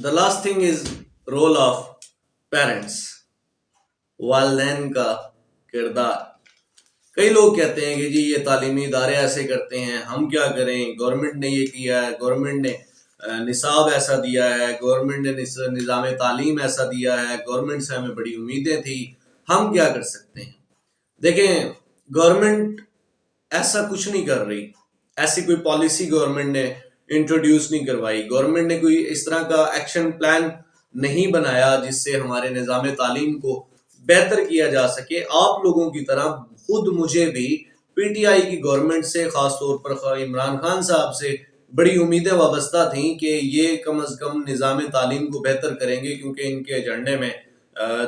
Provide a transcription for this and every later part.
The last thing is role of parents. والدین کا کردار. کئی لوگ کہتے ہیں کہ جی یہ تعلیمی ادارے ایسے کرتے ہیں، ہم کیا کریں، گورنمنٹ نے یہ کیا ہے، گورنمنٹ نے نصاب ایسا دیا ہے، گورنمنٹ نے نظام تعلیم ایسا دیا ہے، گورنمنٹ سے ہمیں بڑی امیدیں تھیں، ہم کیا کر سکتے ہیں. دیکھیں، گورنمنٹ ایسا کچھ نہیں کر رہی، ایسی کوئی پالیسی گورنمنٹ نے انٹروڈیوس نہیں کروائی، گورنمنٹ نے کوئی اس طرح کا ایکشن پلان نہیں بنایا جس سے ہمارے نظام تعلیم کو بہتر کیا جا سکے. آپ لوگوں کی طرح خود مجھے بھی پی ٹی آئی کی گورنمنٹ سے، خاص طور پر عمران خان صاحب سے بڑی امیدیں وابستہ تھیں کہ یہ کم از کم نظام تعلیم کو بہتر کریں گے، کیونکہ ان کے ایجنڈے میں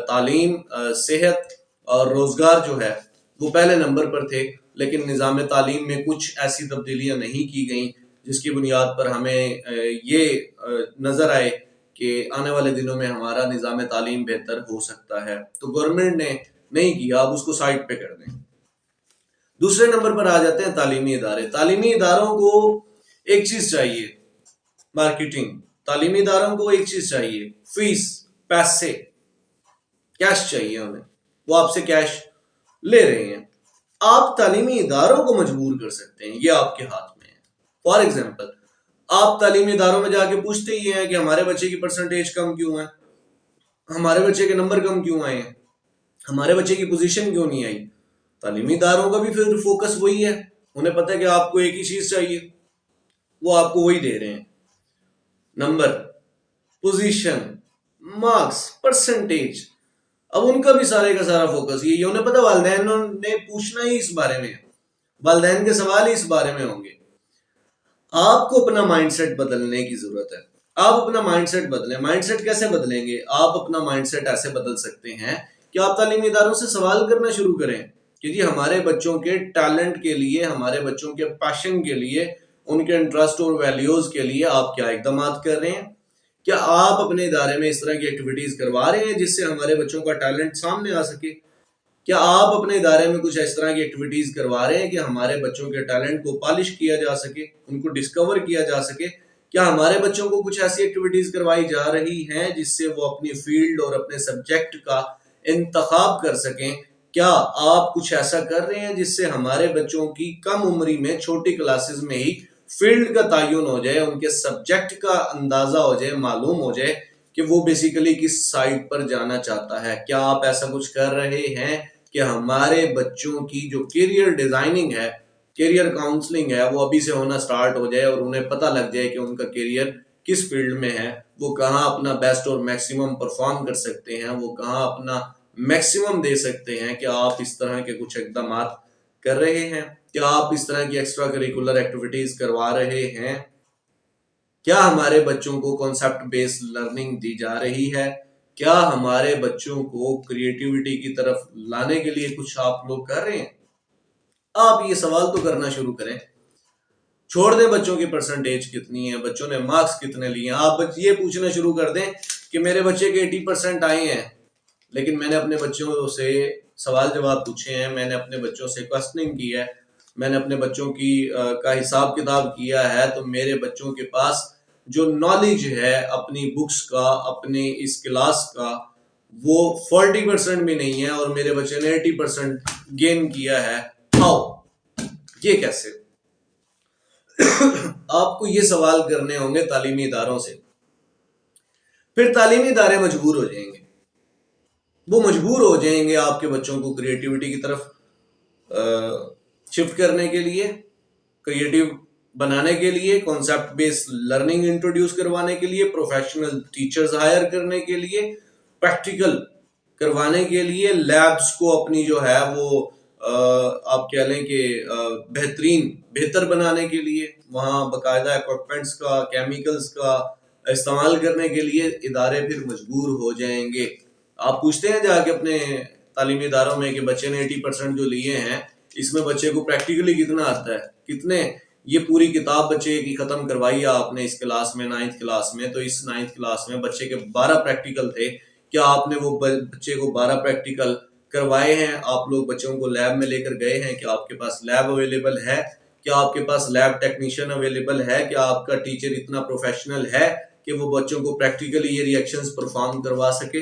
تعلیم، صحت اور روزگار جو ہے وہ پہلے نمبر پر تھے. لیکن نظام تعلیم میں کچھ ایسی تبدیلیاں نہیں کی گئیں جس کی بنیاد پر ہمیں یہ نظر آئے کہ آنے والے دنوں میں ہمارا نظام تعلیم بہتر ہو سکتا ہے. تو گورنمنٹ نے نہیں کیا، آپ اس کو سائڈ پہ کر دیں. دوسرے نمبر پر آ جاتے ہیں تعلیمی ادارے. تعلیمی اداروں کو ایک چیز چاہیے، مارکیٹنگ. تعلیمی اداروں کو ایک چیز چاہیے، فیس، پیسے، کیش چاہیے انہیں. وہ آپ سے کیش لے رہے ہیں، آپ تعلیمی اداروں کو مجبور کر سکتے ہیں، یہ آپ کے ہاتھ میں ہے. فار ایگزامپل، آپ تعلیمی اداروں میں جا کے پوچھتے ہی ہیں کہ ہمارے بچے کی پرسنٹیج کم کیوں ہے، ہمارے بچے کے نمبر کم کیوں آئے ہیں، ہمارے بچے کی پوزیشن کیوں نہیں آئی. تعلیمی اداروں کا بھی پھر فوکس وہی ہے، انہیں پتہ ہے کہ آپ کو ایک ہی چیز چاہیے، وہ آپ کو وہی دے رہے ہیں، نمبر، پوزیشن، مارکس، پرسنٹیج. اب ان کا بھی سارے کا سارا فوکس یہ انہیں پتہ، والدین نے پوچھنا ہی اس بارے میں ہے، والدین کے سوال ہی اس بارے میں ہوں گے. آپ کو اپنا مائنڈ سیٹ بدلنے کی ضرورت ہے. آپ اپنا مائنڈ سیٹ بدلیں. مائنڈ سیٹ کیسے بدلیں گے؟ آپ اپنا مائنڈ سیٹ ایسے بدل سکتے ہیں کہ آپ تعلیمی اداروں سے سوال کرنا شروع کریں کہ جی ہمارے بچوں کے ٹیلنٹ کے لیے، ہمارے بچوں کے پیشن کے لیے، ان کے انٹرسٹ اور ویلیوز کے لیے آپ کیا اقدامات کر رہے ہیں. کیا آپ اپنے ادارے میں اس طرح کی ایکٹیویٹیز کروا رہے ہیں جس سے ہمارے بچوں کا ٹیلنٹ سامنے آ سکے؟ کیا آپ اپنے ادارے میں کچھ اس طرح کی ایکٹیویٹیز کروا رہے ہیں کہ ہمارے بچوں کے ٹیلنٹ کو پالش کیا جا سکے، ان کو ڈسکور کیا جا سکے؟ کیا ہمارے بچوں کو کچھ ایسی ایکٹیویٹیز کروائی جا رہی ہیں جس سے وہ اپنی فیلڈ اور اپنے سبجیکٹ کا انتخاب کر سکیں؟ کیا آپ کچھ ایسا کر رہے ہیں جس سے ہمارے بچوں کی کم عمری میں، چھوٹی کلاسز میں ہی فیلڈ کا تعین ہو جائے، ان کے سبجیکٹ کا اندازہ ہو جائے، معلوم ہو جائے کہ وہ بیسیکلی کس سائٹ پر جانا چاہتا ہے؟ کیا آپ ایسا کچھ کر رہے ہیں کہ ہمارے بچوں کی جو کیریئر ڈیزائننگ ہے، کیریئر کاؤنسلنگ ہے، وہ ابھی سے ہونا سٹارٹ ہو جائے اور انہیں پتہ لگ جائے کہ ان کا کیریئر کس فیلڈ میں ہے، وہ کہاں اپنا بیسٹ اور میکسیمم پرفارم کر سکتے ہیں، وہ کہاں اپنا میکسیمم دے سکتے ہیں؟ کیا آپ اس طرح کے کچھ اقدامات کر رہے ہیں؟ کیا آپ اس طرح کی ایکسٹرا کریکولر ایکٹیویٹیز کروا رہے ہیں؟ کیا ہمارے بچوں کو کانسیپٹ بیس لرننگ دی جا رہی ہے؟ کیا ہمارے بچوں کو کریٹیوٹی کی طرف لانے کے لیے کچھ آپ لوگ کر رہے ہیں؟ آپ یہ سوال تو کرنا شروع کریں. چھوڑ دیں بچوں کی پرسنٹیج کتنی ہے، بچوں نے مارکس کتنے لیے ہیں، آپ یہ پوچھنا شروع کر دیں کہ میرے بچے کے 80% آئے ہیں، لیکن میں نے اپنے بچوں سے سوال جواب پوچھے ہیں، میں نے اپنے بچوں سے کوسچننگ کی ہے، میں نے اپنے بچوں کا حساب کتاب کیا ہے، تو میرے بچوں کے پاس جو نالج ہے اپنی بکس کا، اپنے اس کلاس کا، وہ 40% بھی نہیں ہے، اور میرے بچے نے 80% گین کیا ہے. ہاؤ؟ یہ کیسے؟ آپ کو یہ سوال کرنے ہوں گے تعلیمی اداروں سے. پھر تعلیمی ادارے مجبور ہو جائیں گے، وہ مجبور ہو جائیں گے آپ کے بچوں کو کریٹیوٹی کی طرف شفٹ کرنے کے لیے، کریٹیو بنانے کے لیے، کانسیپٹ بیس لرننگ انٹروڈیوس کروانے کے لیے، پروفیشنل ٹیچرز ہائر کرنے کے لیے، پریکٹیکل کروانے کے لیے، لیبس کو اپنی جو ہے وہ آپ کہہ لیں کہ بہتر بنانے کے لیے، وہاں باقاعدہ ایکوپمنٹس کا، کیمیکلز کا استعمال کرنے کے لیے ادارے پھر مجبور ہو جائیں گے. آپ پوچھتے ہیں جا کے اپنے تعلیمی اداروں میں کہ بچے نے 80% جو لیے ہیں، اس میں بچے کو پریکٹیکلی کتنا آتا ہے، کتنے، یہ پوری کتاب بچے کی ختم کروائی آپ نے اس کلاس میں، 9th کلاس میں، تو اس 9th کلاس میں بچے کے 12 پریکٹیکل تھے. کیا آپ نے وہ بچے کو 12 پریکٹیکل کروائے ہیں؟ آپ لوگ بچوں کو لیب میں لے کر گئے ہیں؟ کیا آپ کے پاس لیب اویلیبل ہے؟ کیا آپ کے پاس لیب ٹیکنیشین اویلیبل ہے؟ کیا آپ کا ٹیچر اتنا پروفیشنل ہے کہ وہ بچوں کو پریکٹیکلی یہ ریئیکشنز پرفارم کروا سکے؟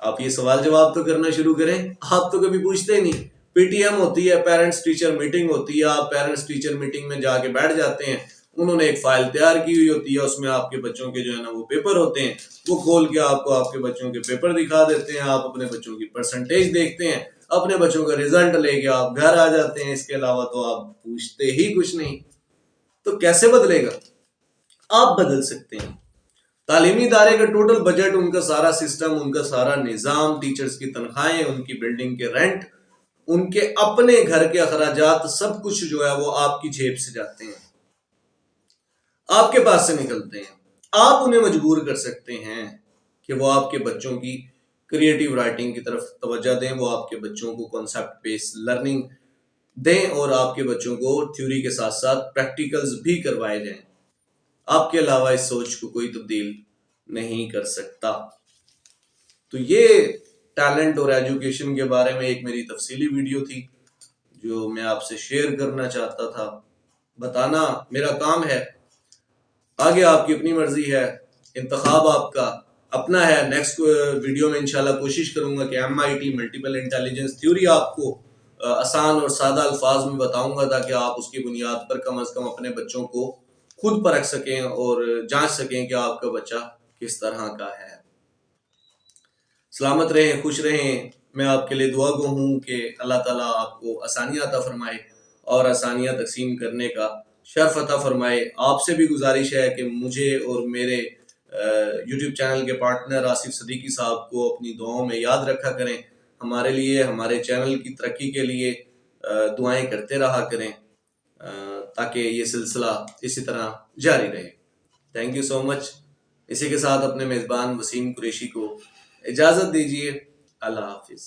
آپ یہ سوال جواب تو کرنا شروع کریں. آپ تو کبھی پوچھتے ہی نہیں. پی ٹی ایم ہوتی ہے، پیرنٹس ٹیچر میٹنگ ہوتی ہے، آپ پیرنٹس ٹیچر میٹنگ میں جا کے بیٹھ جاتے ہیں، انہوں نے ایک فائل تیار کی ہوئی ہوتی ہے، اس میں آپ کے بچوں کے جو ہے نا وہ پیپر ہوتے ہیں، وہ کھول کے آپ کو آپ کے بچوں کے پیپر دکھا دیتے ہیں، آپ اپنے بچوں کی پرسنٹیج دیکھتے ہیں، اپنے بچوں کا رزلٹ لے کے آپ گھر آ جاتے ہیں. اس کے علاوہ تو آپ پوچھتے ہی کچھ نہیں. تو کیسے بدلے گا؟ آپ بدل سکتے ہیں. تعلیمی ادارے کا ٹوٹل بجٹ، ان کا سارا سسٹم، ان کا سارا نظام، ٹیچرز کی تنخواہیں، ان کی بلڈنگ کے رینٹ، ان کے اپنے گھر کے اخراجات، سب کچھ جو ہے وہ آپ کی جیب سے جاتے ہیں، آپ کے پاس سے نکلتے ہیں. آپ انہیں مجبور کر سکتے ہیں کہ وہ آپ کے بچوں کی کریٹیو رائٹنگ کی طرف توجہ دیں، وہ آپ کے بچوں کو کانسیپٹ بیس لرننگ دیں، اور آپ کے بچوں کو تھیوری کے ساتھ ساتھ پریکٹیکلز بھی کروائے جائیں. آپ کے علاوہ اس سوچ کو کوئی تبدیل نہیں کر سکتا. تو یہ ٹیلنٹ اور ایجوکیشن کے بارے میں ایک میری تفصیلی ویڈیو تھی جو میں آپ سے شیئر کرنا چاہتا تھا. بتانا میرا کام ہے، آگے آپ کی اپنی مرضی ہے، انتخاب آپ کا اپنا ہے. نیکسٹ ویڈیو میں انشاءاللہ کوشش کروں گا کہ MIT ملٹیپل انٹیلیجنس تھیوری آپ کو آسان اور سادہ الفاظ میں بتاؤں گا، تاکہ آپ اس کی بنیاد پر کم از کم اپنے بچوں کو خود پرکھ سکیں اور جانچ سکیں کہ آپ کا بچہ کس طرح کا ہے. سلامت رہیں، خوش رہیں. میں آپ کے لیے دعا گو ہوں کہ اللہ تعالیٰ آپ کو آسانیاں عطا فرمائے اور آسانیاں تقسیم کرنے کا شرف عطا فرمائے. آپ سے بھی گزارش ہے کہ مجھے اور میرے یوٹیوب چینل کے پارٹنر آصف صدیقی صاحب کو اپنی دعاؤں میں یاد رکھا کریں. ہمارے لیے، ہمارے چینل کی ترقی کے لیے دعائیں کرتے رہا کریں، تاکہ یہ سلسلہ اسی طرح جاری رہے. تھینک یو سو مچ. اسی کے ساتھ اپنے میزبان وسیم قریشی کو اجازت دیجیے. اللہ حافظ.